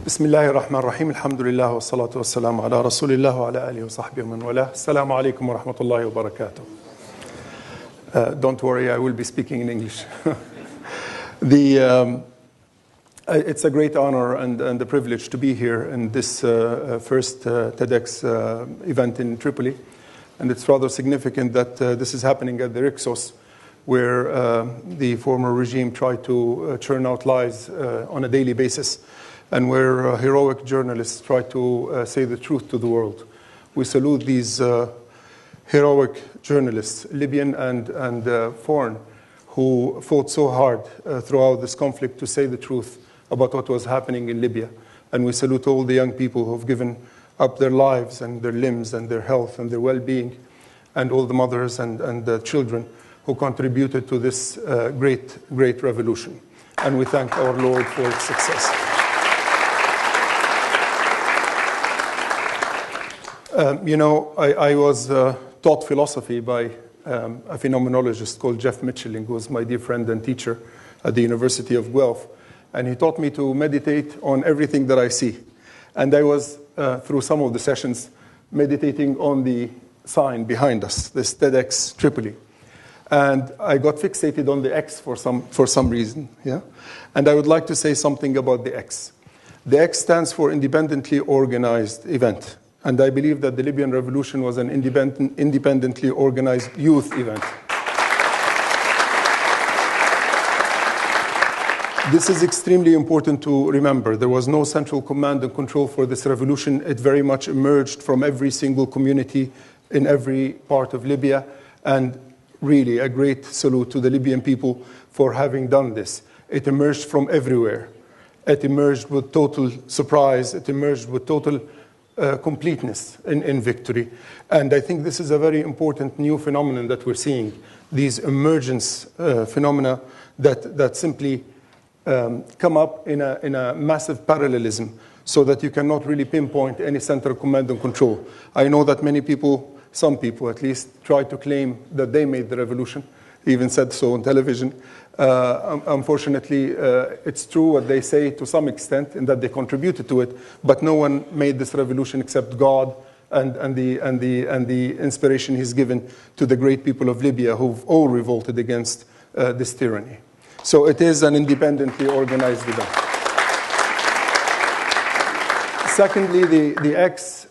بسم الله الرحمن الرحيم الحمد لله والصلاة والسلام على رسول الله وعلى آله وصحبه ومن والاه. السلام عليكم ورحمة الله وبركاته. Don't worry, I will be speaking in English. It's a great honor and a privilege to be here in this first TEDx event in Tripoli. And it's rather significant that this is happening at the Rixos, where the former regime tried to churn out lies on a daily basis, and where heroic journalists try to say the truth to the world. We salute these heroic journalists, Libyan and foreign, who fought so hard throughout this conflict to say the truth about what was happening in Libya. And we salute all the young people who have given up their lives and their limbs and their health and their well-being, and all the mothers and the children who contributed to this great revolution. And we thank our Lord for its success. I was taught philosophy by a phenomenologist called Jeff Mitchelling, who was my dear friend and teacher at the University of Guelph. And he taught me to meditate on everything that I see. And I was, through some of the sessions, meditating on the sign behind us, this TEDxTripoli. And I got fixated on the X for some reason. Yeah? And I would like to say something about the X. The X stands for independently organized event. And I believe that the Libyan revolution was an independently organized youth event. This is extremely important to remember. There was no central command and control for this revolution. It very much emerged from every single community in every part of Libya. And really, a great salute to the Libyan people for having done this. It emerged from everywhere. It emerged with total surprise. It emerged with total completeness in victory. And I think this is a very important new phenomenon that we're seeing. These emergence phenomena that simply come up in a massive parallelism, so that you cannot really pinpoint any central command and control. I know that many people, some people at least, try to claim that they made the revolution, even said so on television. Unfortunately, it's true what they say to some extent, in that they contributed to it, but no one made this revolution except God and the inspiration He's given to the great people of Libya, who've all revolted against this tyranny. So it is an independently organized event. Secondly, the X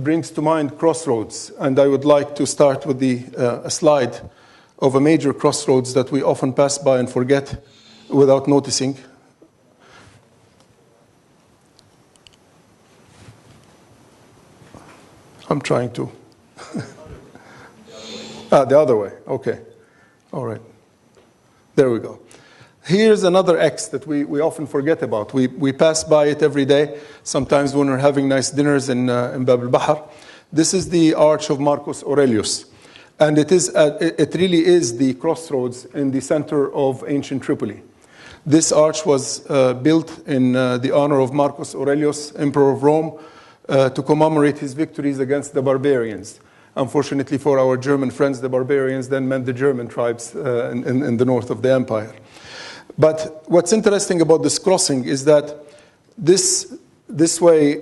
brings to mind crossroads, and I would like to start with a slide of a major crossroads that we often pass by and forget without noticing. I'm trying to. The other way. Okay. All right. There we go. Here's another X that we often forget about. We pass by it every day, sometimes when we're having nice dinners in Bab al-Bahr. This is the Arch of Marcus Aurelius. And it really is the crossroads in the center of ancient Tripoli. This arch was built in the honor of Marcus Aurelius, Emperor of Rome, to commemorate his victories against the barbarians. Unfortunately for our German friends, the barbarians then meant the German tribes in the north of the empire. But what's interesting about this crossing is that this way,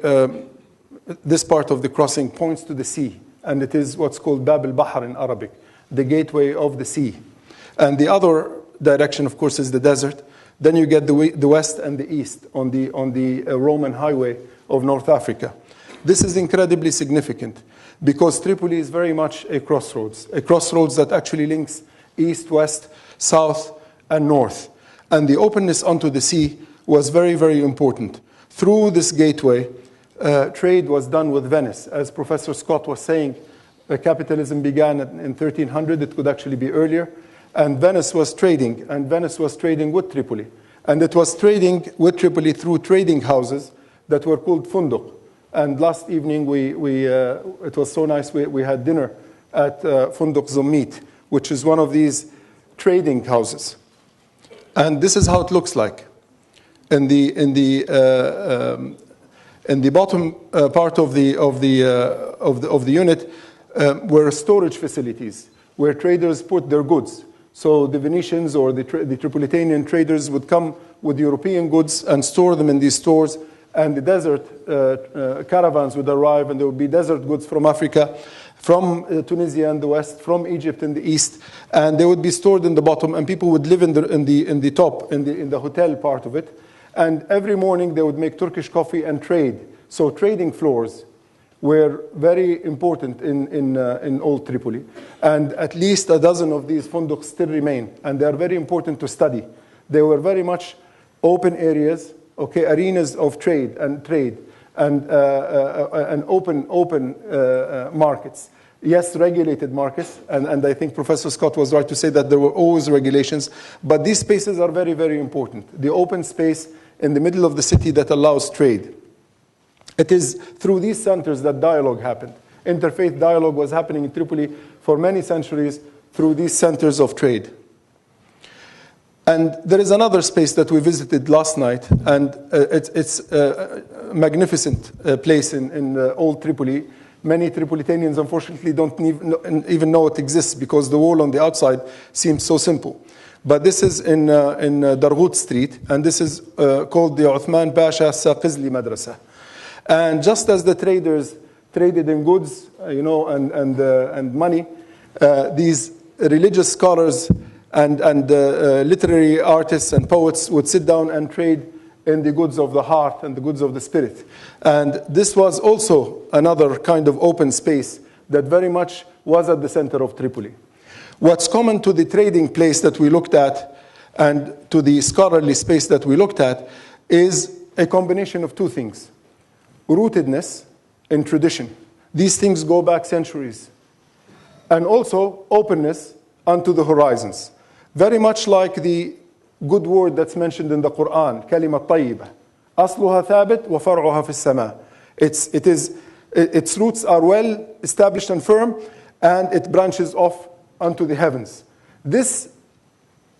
this part of the crossing points to the sea. And it is what's called Bab al-Bahr in Arabic, the gateway of the sea. And the other direction, of course, is the desert. Then you get the west and the east on the Roman highway of North Africa. This is incredibly significant because Tripoli is very much a crossroads that actually links east, west, south, and north. And the openness onto the sea was very, very important. Through this gateway, trade was done with Venice. As Professor Scott was saying, capitalism began in 1300. It could actually be earlier. And Venice was trading. And Venice was trading with Tripoli. And it was trading with Tripoli through trading houses that were called funduq. And last evening, it was so nice, we had dinner at Funduq Zummit, which is one of these trading houses. And this is how it looks like. In the bottom part of the unit were storage facilities where traders put their goods. So the Venetians or the Tripolitanian traders would come with European goods and store them in these stores, and the desert caravans would arrive, and there would be desert goods from Africa, from Tunisia in the west, from Egypt in the east, and they would be stored in the bottom, and people would live in the top, in the hotel part of it. And every morning they would make Turkish coffee and trade. So trading floors were very important in Old Tripoli. And at least a dozen of these funduks still remain, and they are very important to study. They were very much open areas, okay, arenas of trade and open markets. Yes, regulated markets, and I think Professor Scott was right to say that there were always regulations, but these spaces are very, very important. The open space in the middle of the city that allows trade. It is through these centers that dialogue happened. Interfaith dialogue was happening in Tripoli for many centuries through these centers of trade. And there is another space that we visited last night, and it's a magnificent place in Old Tripoli. Many Tripolitanians, unfortunately, don't even know it exists because the wall on the outside seems so simple. But this is in Darghut Street, and this is called the Uthman Pasha Madrasa. And just as the traders traded in goods, and money, these religious scholars and literary artists and poets would sit down and trade in the goods of the heart and the goods of the spirit. And this was also another kind of open space that very much was at the center of Tripoli. What's common to the trading place that we looked at and to the scholarly space that we looked at is a combination of two things. Rootedness in tradition. These things go back centuries. And also openness unto the horizons. Very much like the good word that's mentioned in the Quran, كلمة طيبة. أصلها ثابت وفرعها في السماء. Its roots are well established and firm, and it branches off unto the heavens. This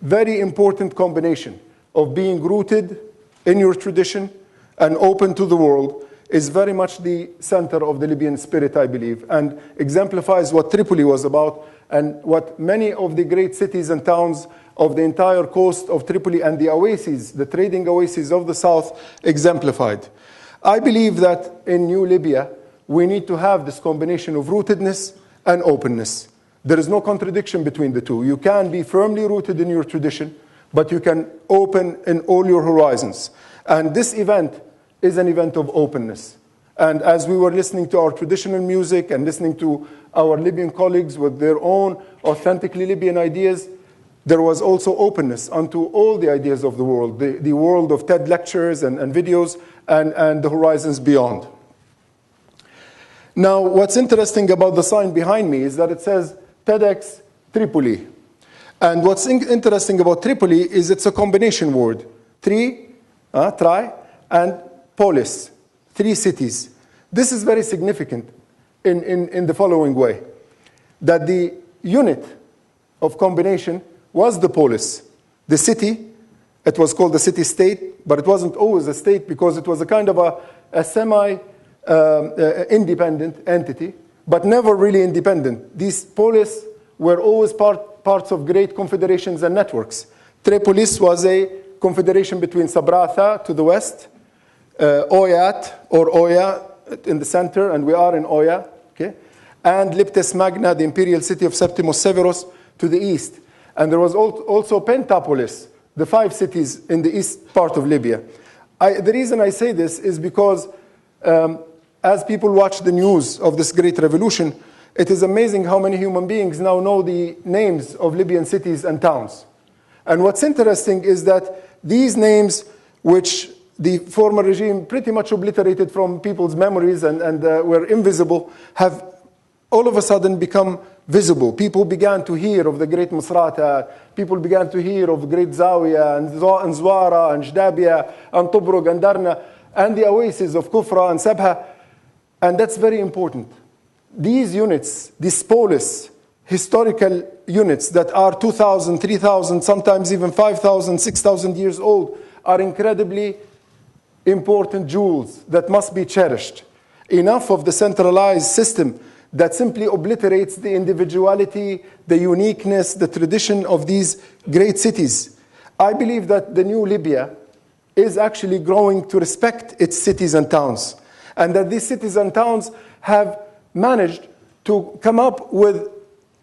very important combination of being rooted in your tradition and open to the world is very much the center of the Libyan spirit, I believe, and exemplifies what Tripoli was about and what many of the great cities and towns of the entire coast of Tripoli and the oases, the trading oases of the south, exemplified. I believe that in New Libya, we need to have this combination of rootedness and openness. There is no contradiction between the two. You can be firmly rooted in your tradition, but you can open in all your horizons. And this event is an event of openness. And as we were listening to our traditional music and listening to our Libyan colleagues with their own authentically Libyan ideas, there was also openness unto all the ideas of the world, the world of TED lectures and videos and the horizons beyond. Now, what's interesting about the sign behind me is that it says TEDxTripoli. And what's interesting about Tripoli is it's a combination word. Tri, and polis, 3 cities. This is very significant in the following way. That the unit of combination was the polis. The city, it was called the city-state, but it wasn't always a state because it was a kind of a semi-independent entity, but never really independent. These polis were always parts of great confederations and networks. Tripolis was a confederation between Sabratha to the west, Oyat or Oya in the center, and we are in Oya, okay? And Liptes Magna, the imperial city of Septimus Severus, to the east. And there was also Pentapolis, the 5 cities in the east part of Libya. The reason I say this is because as people watch the news of this great revolution, it is amazing how many human beings now know the names of Libyan cities and towns. And what's interesting is that these names, which the former regime pretty much obliterated from people's memories and were invisible, have all of a sudden become visible. People began to hear of the great Misrata. People began to hear of great Zawiya and Zwara and Jdabiya and Tobruk and Darna and the oases of Kufra and Sabha. And that's very important. These units, these polis, historical units that are 2,000, 3,000, sometimes even 5,000, 6,000 years old, are incredibly important jewels that must be cherished. Enough of the centralized system that simply obliterates the individuality, the uniqueness, the tradition of these great cities. I believe that the new Libya is actually growing to respect its cities and towns, and that these cities and towns have managed to come up with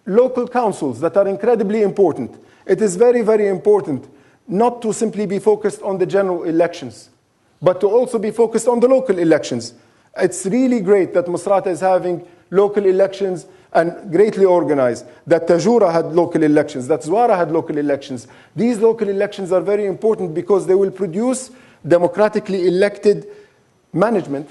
local councils that are incredibly important. It is very, very important not to simply be focused on the general elections, but to also be focused on the local elections. It's really great that Misrata is having local elections and greatly organized, that Tajura had local elections, that Zwara had local elections. These local elections are very important because they will produce democratically elected management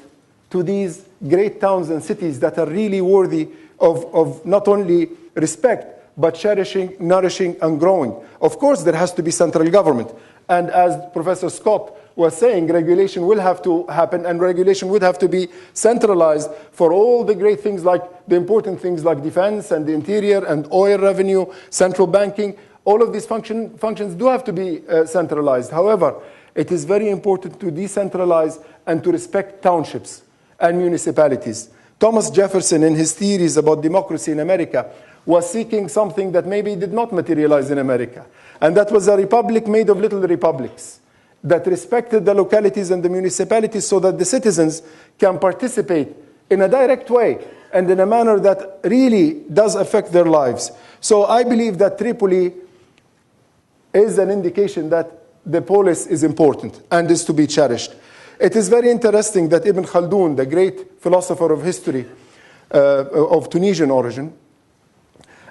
to these great towns and cities that are really worthy of not only respect, but cherishing, nourishing, and growing. Of course, there has to be central government. And as Professor Scott was saying, regulation will have to happen, and regulation would have to be centralized for all the great things, like the important things like defense and the interior and oil revenue, central banking. All of these functions do have to be centralized. However, it is very important to decentralize and to respect townships and municipalities. Thomas Jefferson, in his theories about democracy in America, was seeking something that maybe did not materialize in America. And that was a republic made of little republics that respected the localities and the municipalities so that the citizens can participate in a direct way and in a manner that really does affect their lives. So I believe that Tripoli is an indication that the polis is important and is to be cherished. It is very interesting that Ibn Khaldun, the great philosopher of history of Tunisian origin,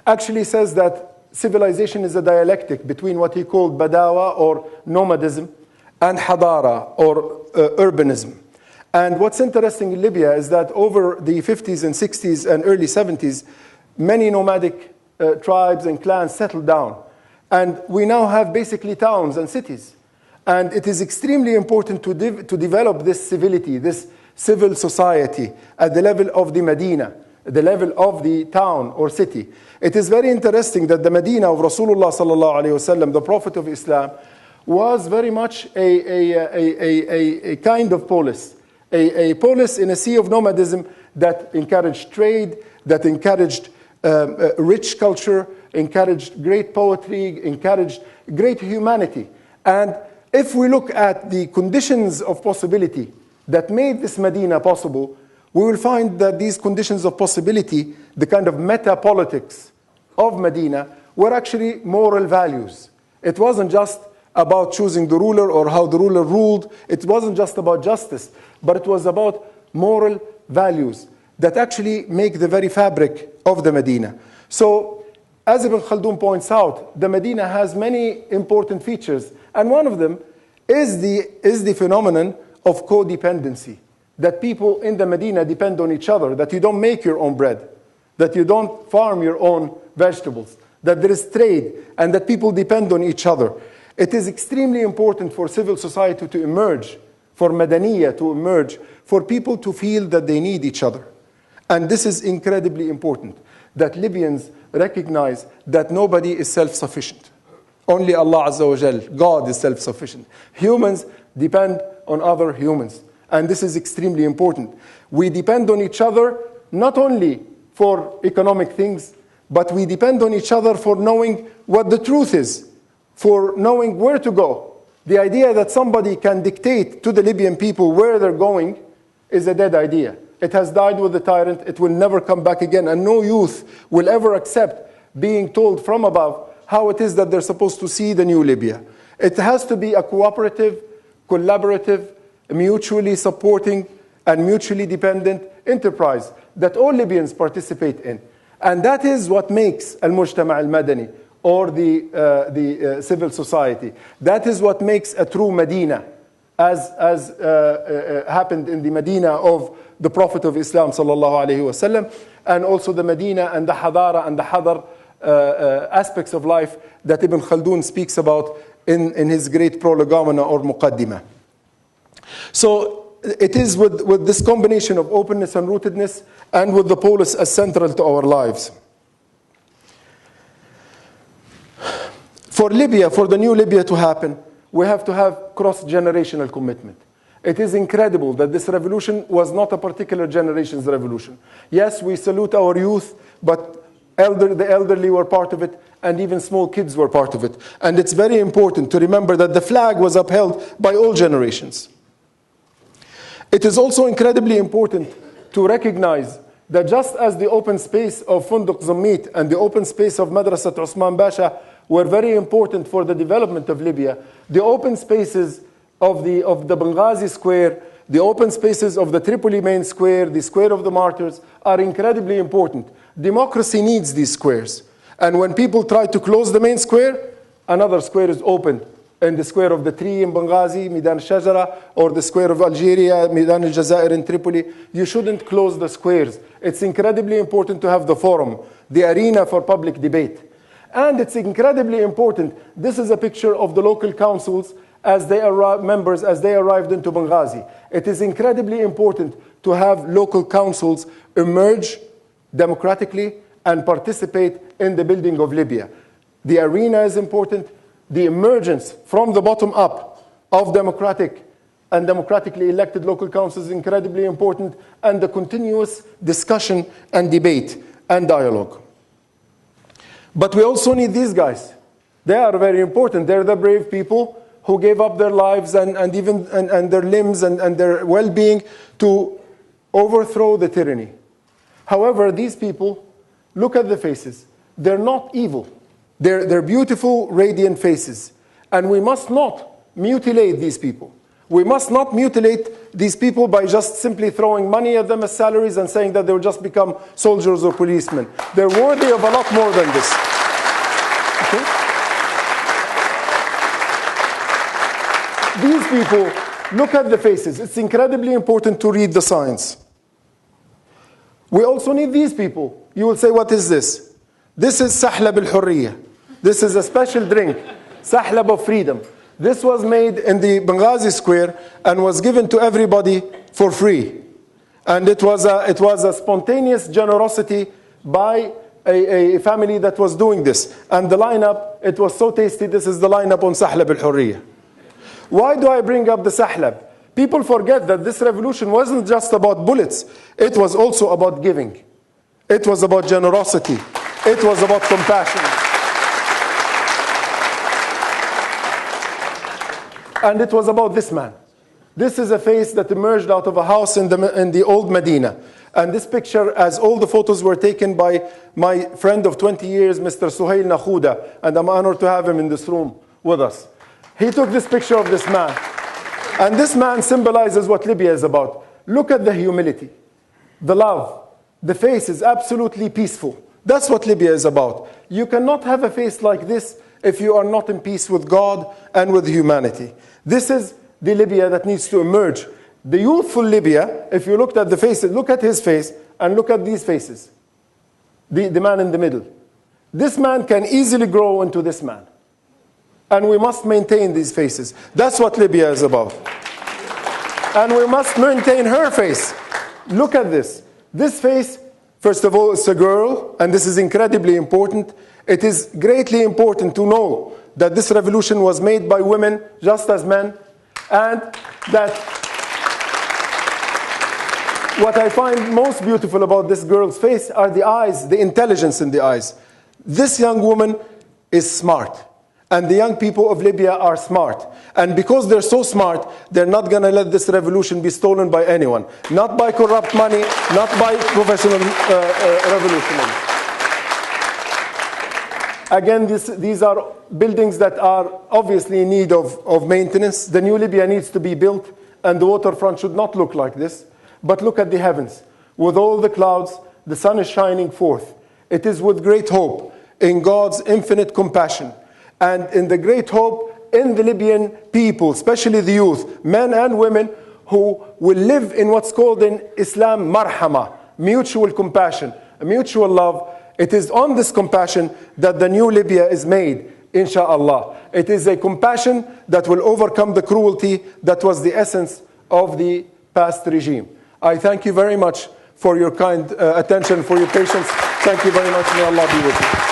actually says that civilization is a dialectic between what he called Badawa or nomadism and Hadara or urbanism. And what's interesting in Libya is that over the 50s and 60s and early 70s, many nomadic tribes and clans settled down. And we now have basically towns and cities. And it is extremely important to develop this civility, this civil society at the level of the Medina, the level of the town or city. It is very interesting that the Medina of Rasulullah sallallahu alaihi wasallam, the Prophet of Islam, was very much a kind of polis, a polis in a sea of nomadism that encouraged trade, that encouraged rich culture, encouraged great poetry, encouraged great humanity. And if we look at the conditions of possibility that made this Medina possible, we will find that these conditions of possibility, the kind of meta-politics of Medina, were actually moral values. It wasn't just about choosing the ruler or how the ruler ruled. It wasn't just about justice, but it was about moral values that actually make the very fabric of the Medina. So, as Ibn Khaldun points out, the Medina has many important features, and one of them is the phenomenon of codependency, that people in the Medina depend on each other, that you don't make your own bread, that you don't farm your own vegetables, that there is trade, and that people depend on each other. It is extremely important for civil society to emerge, for Madaniya to emerge, for people to feel that they need each other. And this is incredibly important, that Libyans recognize that nobody is self-sufficient. Only Allah Azza wa Jal, God, is self-sufficient. Humans depend on other humans. And this is extremely important. We depend on each other not only for economic things, but we depend on each other for knowing what the truth is, for knowing where to go. The idea that somebody can dictate to the Libyan people where they're going is a dead idea. It has died with the tyrant. It will never come back again. And no youth will ever accept being told from above how it is that they're supposed to see the new Libya. It has to be a cooperative, collaborative, mutually supporting, and mutually dependent enterprise that all Libyans participate in. And that is what makes al-Mujtama' al-Madani, or the civil society. That is what makes a true Medina, as happened in the Medina of the Prophet of Islam sallallahu alaihi wasallam, and also the Medina and the Hadara and the Hadar aspects of life that Ibn Khaldun speaks about in his great prolegomena or muqaddimah. So it is with this combination of openness and rootedness and with the polis as central to our lives. For Libya, for the new Libya to happen, we have to have cross-generational commitment. It is incredible that this revolution was not a particular generation's revolution. Yes, we salute our youth, but the elderly were part of it, and even small kids were part of it. And it's very important to remember that the flag was upheld by all generations. It is also incredibly important to recognize that just as the open space of Funduq Zammit and the open space of Madrasat Uthman Pasha were very important for the development of Libya, the open spaces of the Benghazi Square, the open spaces of the Tripoli main square, the Square of the Martyrs, are incredibly important. Democracy needs these squares. And when people try to close the main square, another square is opened. In the Square of the Tree in Benghazi, Midan al-Shajara, or the Square of Algeria, Midan al-Jazair in Tripoli. You shouldn't close the squares. It's incredibly important to have the forum, the arena for public debate. And it's incredibly important. This is a picture of the local councils as they arrived into Benghazi. It is incredibly important to have local councils emerge democratically and participate in the building of Libya. The arena is important. The emergence from the bottom up of democratic and democratically elected local councils is incredibly important, and the continuous discussion and debate and dialogue. But we also need these guys. They are very important. They're the brave people who gave up their lives and their limbs and their well-being to overthrow the tyranny. However, these people, look at the faces. They're not evil. They're beautiful, radiant faces. And we must not mutilate these people. We must not mutilate these people by just simply throwing money at them as salaries and saying that they'll just become soldiers or policemen. They're worthy of a lot more than this. Okay? These people, look at the faces. It's incredibly important to read the signs. We also need these people. You will say, what is this? This is Sahlab al-Hurriya. This is a special drink, Sahlab of freedom. This was made in the Benghazi Square and was given to everybody for free. And it was a spontaneous generosity by a family that was doing this. And the lineup, it was so tasty. This is the lineup on Sahlab al-Hurriya. Why do I bring up the Sahlab? People forget that this revolution wasn't just about bullets. It was also about giving. It was about generosity. It was about compassion. And it was about this man. This is a face that emerged out of a house in the old Medina. And this picture, as all the photos were taken by my friend of 20 years, Mr. Suhail Nakhuda, and I'm honored to have him in this room with us. He took this picture of this man. And this man symbolizes what Libya is about. Look at the humility, the love. The face is absolutely peaceful. That's what Libya is about. You cannot have a face like this if you are not in peace with God and with humanity. This is the Libya that needs to emerge. The youthful Libya, if you looked at the faces, look at his face and look at these faces. The man in the middle. This man can easily grow into this man. And we must maintain these faces. That's what Libya is about. And we must maintain her face. Look at this. This face, first of all, it's a girl, and this is incredibly important. It is greatly important to know that this revolution was made by women just as men, and that what I find most beautiful about this girl's face are the eyes, the intelligence in the eyes. This young woman is smart, and the young people of Libya are smart. And because they're so smart, they're not going to let this revolution be stolen by anyone. Not by corrupt money, not by professional revolutionaries. Again, these are buildings that are obviously in need of maintenance. The new Libya needs to be built, and the waterfront should not look like this. But look at the heavens. With all the clouds, the sun is shining forth. It is with great hope in God's infinite compassion, and in the great hope in the Libyan people, especially the youth, men and women, who will live in what's called in Islam marhama, mutual compassion, a mutual love. It is on this compassion that the new Libya is made, inshallah. It is a compassion that will overcome the cruelty that was the essence of the past regime. I thank you very much for your kind attention, for your patience. Thank you very much. May Allah be with you.